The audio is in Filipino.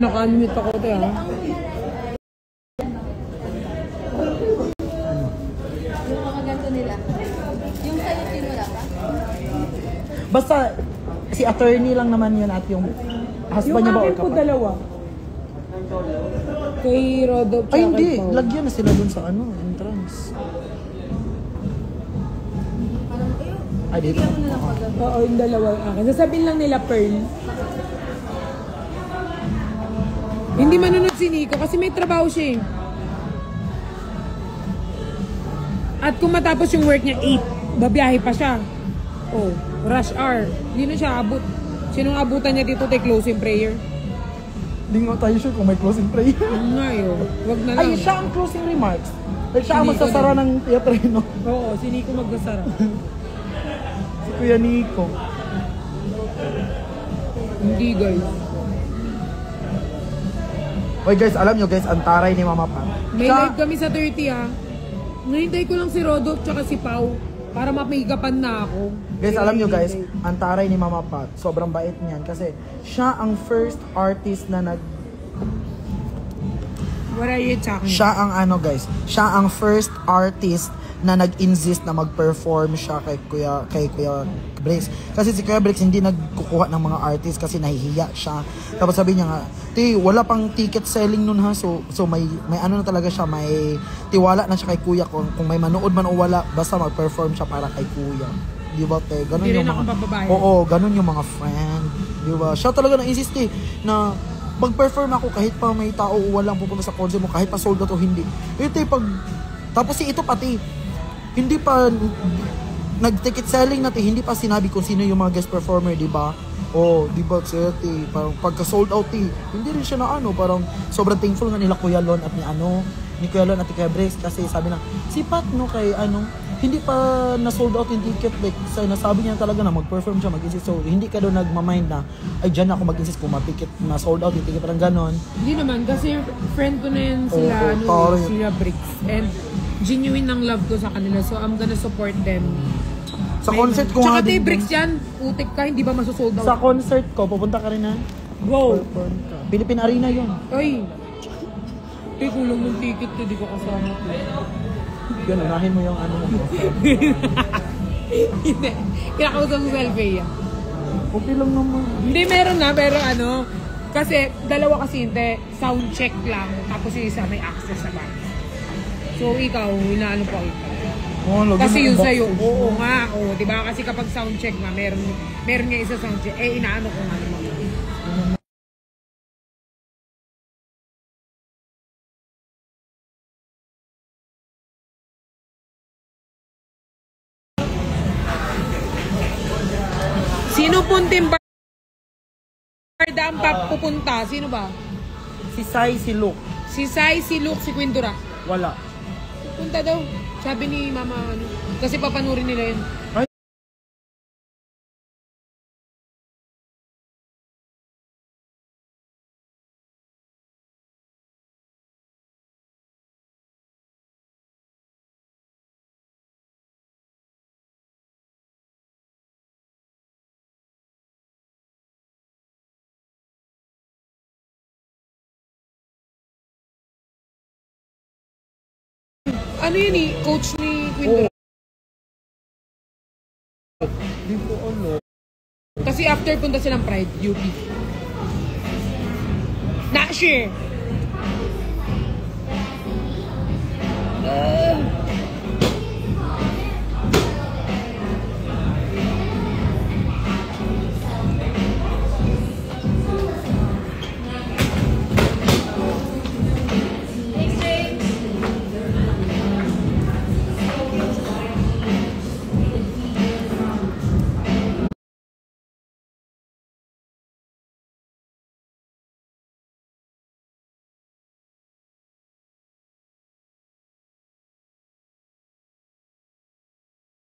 Naka-unmute ako tayo ha. Yung mga ganito nila. Yung sa'yo tinula pa? Basta, si attorney lang naman yun at yung husband niya ba or Yung akin po kapatid? dalawa. Kay Rodolph Ay tsaka hindi, kay Paul. lagyan na sila dun sa ano, entrance. Ay dito. Oo, yung dalawa akin. Sasabihin lang nila Pearl. Hindi manunod si Nico kasi may trabaho siya eh. At kung matapos yung work niya 8, babiyahe pa siya. Oh, rush hour. Hindi na siya abot. Sinong abutan niya dito, take closing prayer? Hindi nga tayo sure kung may closing prayer. Nga yun. Wag na lang. Ay, siya ang closing remarks. Like siya ang Si Nico magsasara din. ng teatrino. Oo, si Nico magdasara. Si Kuya Nico. Hindi guys. Oy guys, alam nyo guys, ang taray ni Mama Pat. May live kami sa 30 ha. Nahintay ko lang si Rodolph tsaka si Pau para mapigapan na ako. Guys, alam nyo guys, ang taray ni Mama Pat, sobrang bait niyan kasi siya ang first artist na What are you talking? siya ang guys, siya ang first artist na nag-insist na mag-perform siya kay Kuya Brix. Kasi si Kuya Brix hindi nagkukuha ng mga artist kasi nahihiya siya. Tapos sabi niya nga, wala pang ticket selling nun ha. So may ano na talaga siya, may tiwala na siya kay Kuya kung may manood man o wala, basta mag-perform siya para kay Kuya. Di ba, te? Ganun Hindi yung rin mga ako pababae. Oo, ganun yung mga friend. Di ba? Siya talaga na-insist na mag-perform ako kahit pa may tao o walang pupunta sa concert mo, kahit pa sold out o hindi. Tapos ito pati hindi pa nag-ticket selling natin, hindi pa sinabi kung sino yung mga guest performer, di ba? Oh, di ba, parang pagka sold out hindi rin siya na parang sobrang thankful nga nila Kuya Lon at ni Kuya Lon at ni Kuya Brix kasi sabi na, si Pat kay hindi pa na sold out yung ticket, like nasabi niya talaga na mag-perform siya, mag-insist. So hindi ka doon nagmamind na ay dyan ako mag-insist kung ma-ticket na sold out yung ticket, parang ganon. Hindi naman kasi friend ko na yun sila, sila Brix. And genuine ng love ko sa kanila, so I'm gonna support them. Sa concert ko Tsaka nga din. Brix yan, putik ka, hindi ba masosold out? Sa concert ko, pupunta ka rin na? Go! Philippine Arena yun. Ay! Kulang ng ticket ko, di ko kasama ko. Yun, unahin mo yung mo. Hindi. Kinakausap mo selfie yan. Okay lang naman. Hindi, meron na, pero kasi dalawa kasi hindi, sound check lang, tapos yung isa may access sa back. So ikaw, inaano pa ikaw. Kasi yun sa'yo, oo nga, diba? Kasi kapag sound check nga, meron nga isa sound check, inaano ko nga naman. Sino punting barda ang pupunta? Sino ba? Si Sai, si Luke. Si Sai, si Luke, si Quindura. Wala. Punta daw. Sabi ni Mama, kasi papanurin nila yun. Ay. Ano yun coach ni Quindura? Di ko ano. Kasi after punta silang Pride, UP. Not sure.